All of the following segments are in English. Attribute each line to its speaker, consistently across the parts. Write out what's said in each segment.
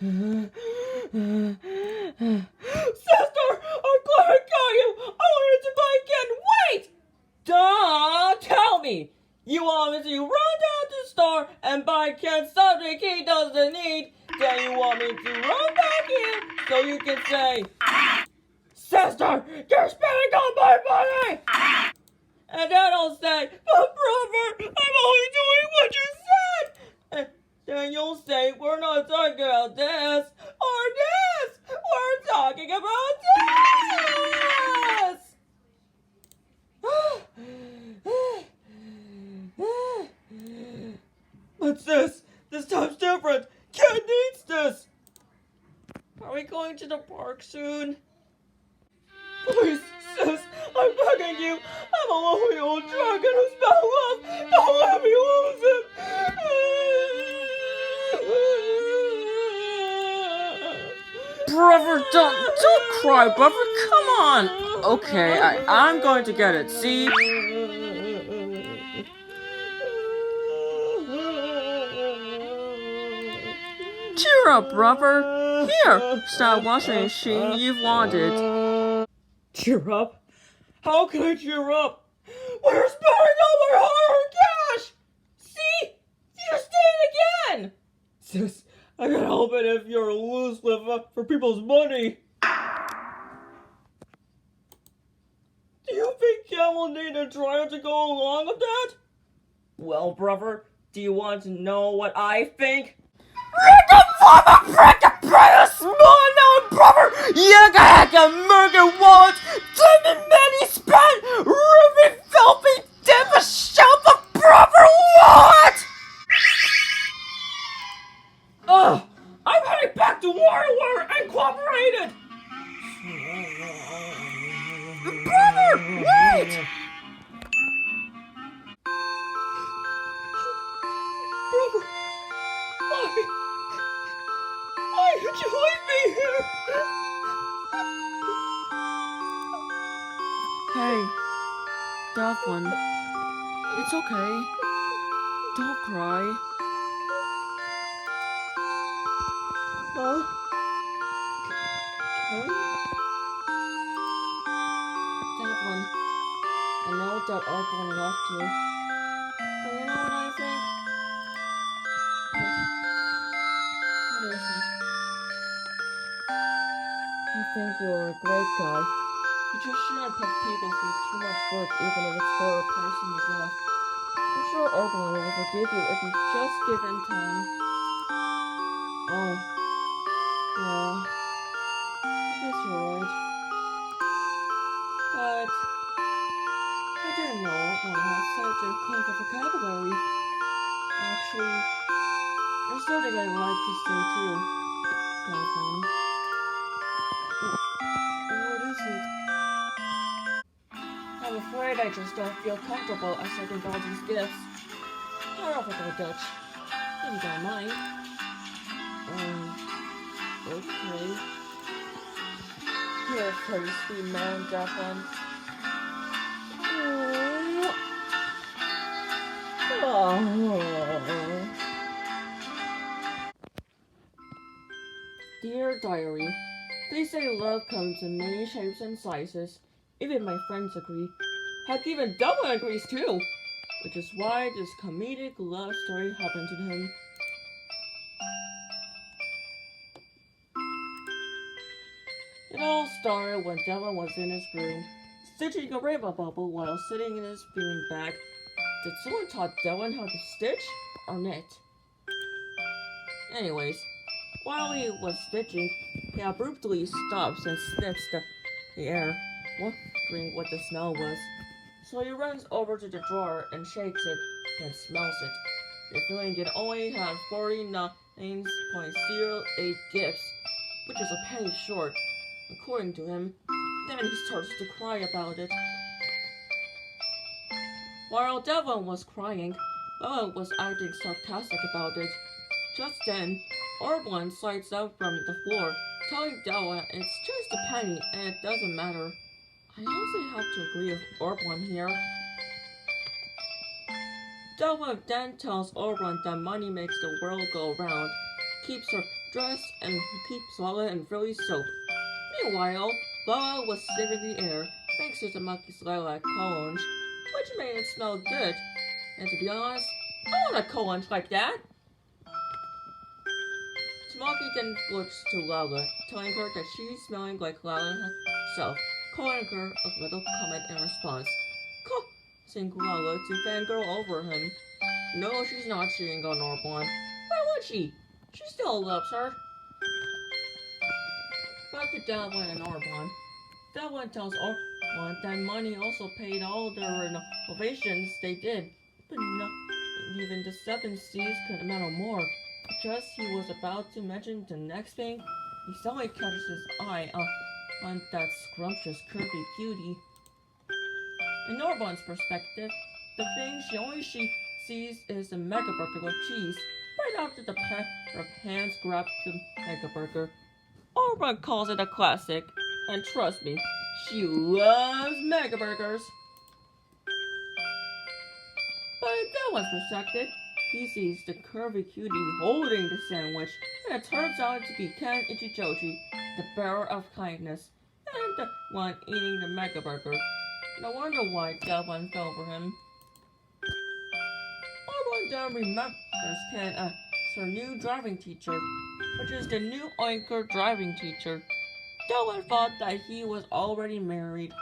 Speaker 1: I'm glad I got you! I wanted to buy again! Wait! Duh! Tell me! You want me to run down to the store and buy Ken something he doesn't need? Then you want me to run back in so you can say, Sister, you're spending all my money! And then I'll say, but brother, I'm only doing what you said! And then you'll say, we're not talking about this or this! We're talking about this! What's this? This time's different! Ken needs this! Are we going to the park soon? Please, sis, I'm begging you. I'm a lonely old dragon who's found love. Don't let me lose it.
Speaker 2: Brother, don't cry, brother. Come on. Okay, I'm going to get it. See? Cheer up, brother. Here, start washing machine you've wanted.
Speaker 1: Cheer up? How can I cheer up? We're spending all my hard-earned cash! See? You just did it again! Sis, I can't help it if you're a loose liver for people's money. Do you think Ken will need a dryer to go along with that? Well, brother, do you want to know what I think?
Speaker 2: Brother, you got a murder wallet, diamond money spent, ruby filthy, dimmer shelter, brother, what?
Speaker 1: I'm heading back to Warrior Incorporated!
Speaker 2: Brother, wait!
Speaker 1: Brother, why did you leave me here?
Speaker 2: Hey, Devlin, it's okay. Don't cry.
Speaker 1: Huh? Ken?
Speaker 2: Devlin, I know that Argon left you, but you know what I think? What is it? I think you're a great guy. You just shouldn't put people through too much work, even if it's for a person you love. I'm sure Argon will forgive you if you just give him time. Oh, yeah, I guess you're right. But I didn't know Argon had such a clever vocabulary. Actually, there's something I'd like to say too, Devlin. What is it? I'm afraid I just don't feel comfortable accepting all these gifts. How about the Dutch? If you don't mind. Okay. Here, pretty sweet man, Devlin. Oh. Dear Diary, they say love comes in many shapes and sizes. Even my friends agree. Heck, even Devlin agrees too. Which is why this comedic love story happened to him. It all started when Devlin was in his room, stitching a rainbow bubble while sitting in his bean bag. Did someone taught Devlin how to stitch or knit? Anyways, while he was stitching, he abruptly stops and sniffs the air, wondering what the smell was. So he runs over to the drawer and shakes it, then smells it, revealing it only had 49.08 gifts, which is a penny short, according to him. Then he starts to cry about it. While Devlin was crying, Bella was acting sarcastic about it. Just then, Orblin slides out from the floor, telling Devlin it's just a penny and it doesn't matter. I honestly have to agree with Orblin here. Devlin then tells Orblin that money makes the world go round, keeps her dressed in Peeps, Lala, and Frilly's soap. Meanwhile, Lala was sniffing the air thanks to the monkey's lilac cologne, which made it smell good. And to be honest, I want a cologne like that. Smokey then looks to Lala, telling her that she's smelling like Lala herself, calling her a little comment in response, causing Lala to fangirl over him. No, she's not cheating on Orblon. Why would she? She still loves her. Back to Devlin and Orblon. Devlin tells Orblon that money also paid all their renovations they did, but not even the 7 C's could amount more. Just he was about to mention the next thing, he suddenly catches his eye on that scrumptious curvy cutie. In Orblon's perspective, the thing she sees is the mega burger with cheese. Right after the pair of hands grab the mega burger, Orblon calls it a classic, and trust me, she loves mega burgers. But in Devlin's perspective, he sees the curvy cutie holding the sandwich, and it turns out to be Ken Ichijoji, the bearer of kindness, and the one eating the mega burger. No wonder why Devlin fell for him. Orblon then remembers Ken as her new driving teacher, which is the new Oinker driving teacher. Devlin thought that he was already married,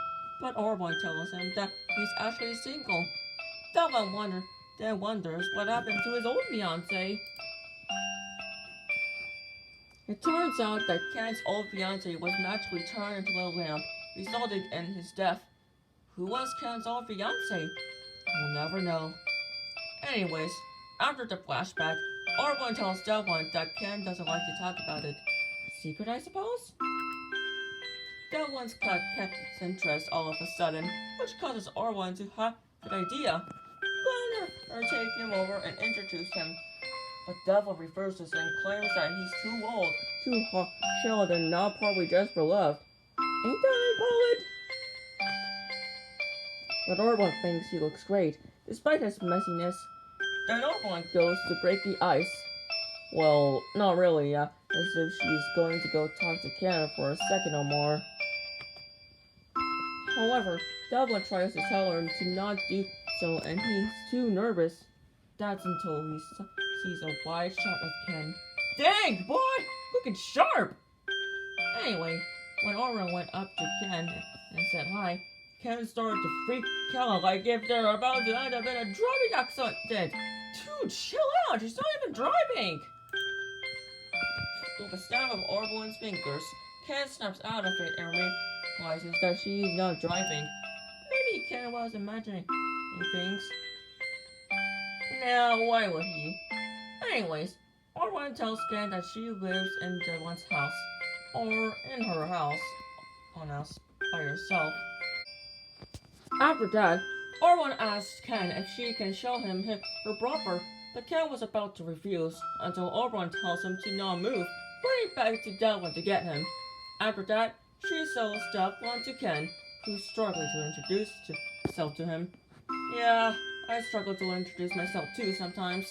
Speaker 2: but Orblon tells him that he's actually single. Devlin wonders what happened to his old fiancée. It turns out that Ken's old fiancée was magically turned into a lamp, resulting in his death. Who was Ken's old fiancée? We'll never know. Anyways, after the flashback, Orblon tells Devlin that Ken doesn't like to talk about it. Secret, I suppose? Devlin's cut Ken's interest all of a sudden, which causes Orblon to have an idea. Or take him over and introduce him. But Devlin refuses and claims that he's too old, too chilled, and not probably just for love. Ain't that Poland? But Orblon thinks he looks great, despite his messiness. Then Orblon goes to break the ice. Well, not really, as if she's going to go talk to Ken for a second or more. However, Devlin tries to tell her to not do so, and he's too nervous. That's until he sees a wide shot of Ken. Dang, boy! Looking sharp! Anyway, when Orblon went up to Ken and said hi, Ken started to freak out like if they're about to end up in a driving accident. Dude, chill out! She's not even driving! With a snap of Orblon's fingers, Ken snaps out of it and realizes that she's not driving. Maybe Ken was imagining things. Now, why would he? Anyways, Orblon tells Ken that she lives in Devlin's house, or in her house, by herself. After that, Orblon asks Ken if she can show him her brother, but Ken was about to refuse until Orblon tells him to not move, running back to Devlin to get him. After that, she sells Devlin to Ken, who's struggling to introduce himself to him. Yeah, I struggle to introduce myself too sometimes.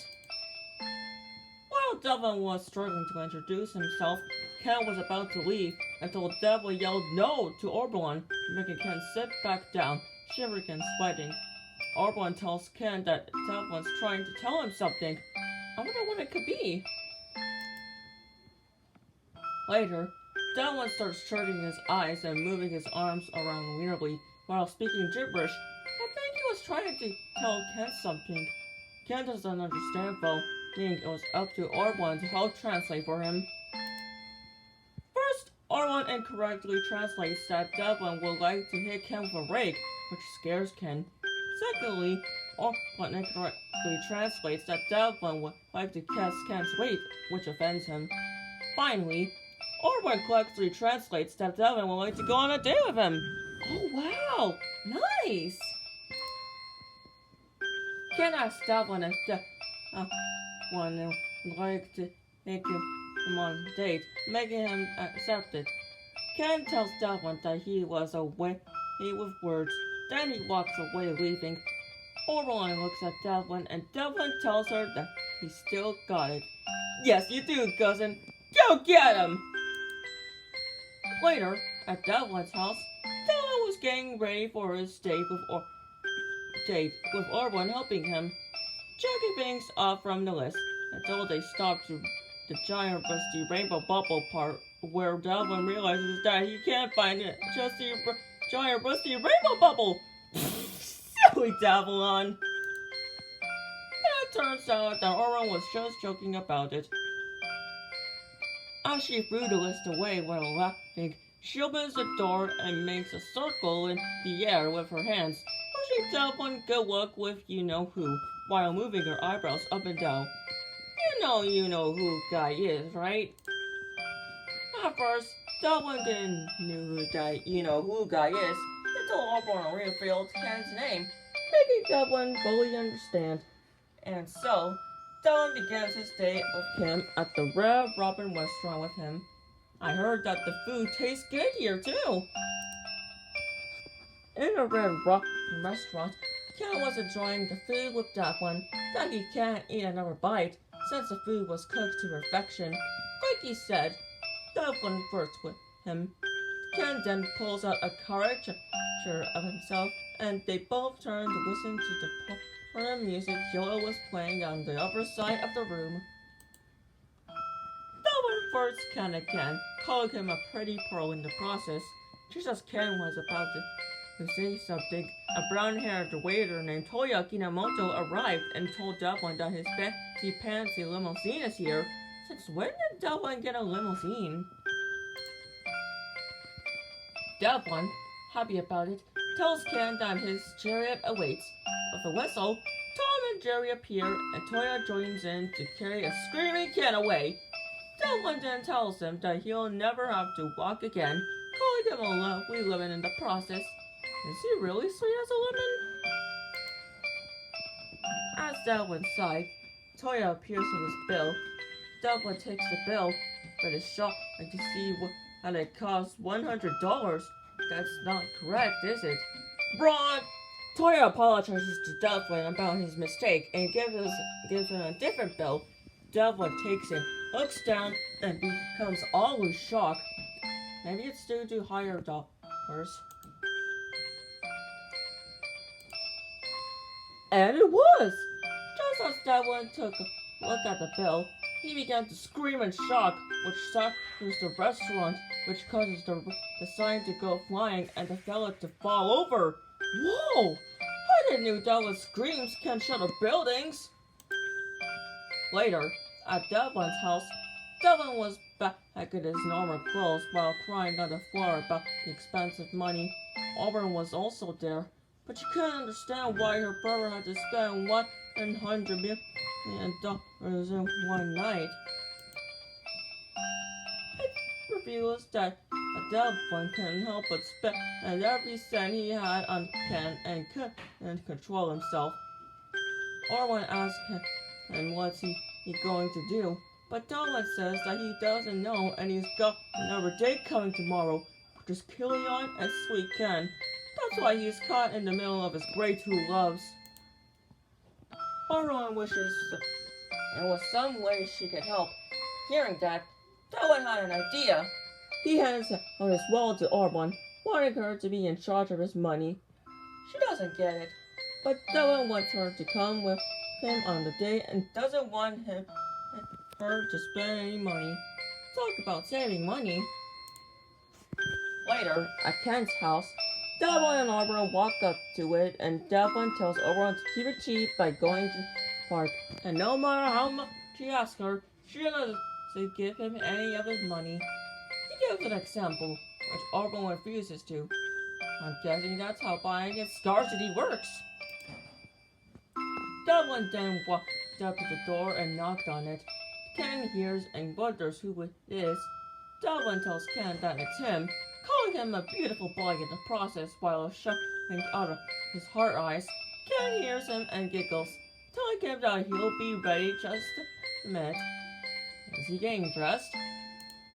Speaker 2: While Devlin was struggling to introduce himself, Ken was about to leave until Devlin yelled no to Orblon, making Ken sit back down, shivering and sweating. Orblon tells Ken that Devlin's trying to tell him something. I wonder what it could be. Later, Devlin starts shutting his eyes and moving his arms around weirdly while speaking gibberish. I think he was trying to tell Ken something. Ken doesn't understand though, meaning it was up to Orblon to help translate for him. First, Orblon incorrectly translates that Devlin would like to hit Ken with a rake, which scares Ken. Secondly, Orblon incorrectly translates that Devlin would like to catch Ken's weight, which offends him. Finally, Orblon correctly translates that Devlin would like to go on a date with him. Oh wow, nice! Ken asks Devlin if Devlin would like to take him on a date, making him accept it. Ken tells Devlin that he was away with words, then he walks away leaving. Orblon looks at Devlin and Devlin tells her that he still got it. Yes, you do, cousin.
Speaker 1: Go get him! Later, at Devlin's house, Devlin was getting ready for his date with Orwin helping him, checking things off from the list until they stopped to the giant rusty rainbow bubble part where Devlin realizes that he can't find it. Just the giant rusty rainbow bubble! Silly Devlin! And it turns out that Orwin was just joking about it. As she threw the list away while laughing, she opens the door and makes a circle in the air with her hands, wishing Devlin good luck with you-know-who, while moving her eyebrows up and down. You know who guy is, right? At first, Devlin didn't know who that you-know-who guy is until Auburn revealed Ken's name, making Devlin fully understand. And so, Devlin begins his date with Kim at the Red Robin restaurant with him. I heard that the food tastes good here too. In the Red Robin restaurant, Ken was enjoying the food with Devlin, that he can't eat another bite since the food was cooked to perfection. Like he said, Devlin flirts with him. Ken then pulls out a caricature of himself, and they both turn to listen to the porn music Yola was playing on the other side of the room. Devlin flirts Ken again, calling him a pretty pearl in the process. Just as Ken was about to say something, a brown-haired waiter named Toya Kinamoto arrived and told Devlin that his fancy limousine is here. Since when did Devlin get a limousine? Devlin, happy about it, tells Ken that his chariot awaits. With a whistle, Tom and Jerry appear, and Toya joins in to carry a screaming Ken away. Devlin then tells him that he'll never have to walk again, calling him a lovely lemon in the process. Is he really sweet as a lemon? As Devlin's side, Toya appears with his bill. Devlin takes the bill, but is shocked to see that it costs $100. That's not correct, is it? Wrong! Toya apologizes to Devlin about his mistake and gives him a different bill. Devlin takes it, looks down, and becomes always shocked. Maybe it's due to higher dollars. And it was! Just as Devlin took a look at the bill, he began to scream in shock, which shatters the restaurant, which causes the sign to go flying and the fella to fall over. Whoa! I didn't know Devlin's screams can shatter buildings! Later, at Devlin's house, Devlin was back in his normal clothes while crying on the floor about the expensive money. Auburn was also there, but she couldn't understand why her brother had to spend $100 million in one night. It reveals that Devlin couldn't help but spend every cent he had on Ken and couldn't control himself. Orwin asks him what's he going to do, but Devlin says that he doesn't know and he's got another date coming tomorrow, which is Killian and Sweet Ken. That's why he's caught in the middle of his great two loves. Orwin wishes there was some way she could help. Hearing that, Devlin had an idea. He hands out his wallet to Orwin, wanting her to be in charge of his money. She doesn't get it, but Devlin wants her to come with him on the date and doesn't want her to spend any money. Talk about saving money. Later, at Ken's house, Devlin and Auburn walk up to it, and Devlin tells Auburn to keep it cheap by going to the park, and no matter how much he asks her, she doesn't give him any of his money. He gives an example, which Auburn refuses to. I'm guessing that's how buying in scarcity works. Devlin then walked up to the door and knocked on it. Ken hears and wonders who it is. Devlin tells Ken that it's him, calling him a beautiful boy in the process while showing out of his heart eyes. Ken hears him and giggles, telling him that he'll be ready just a minute. Is he getting dressed?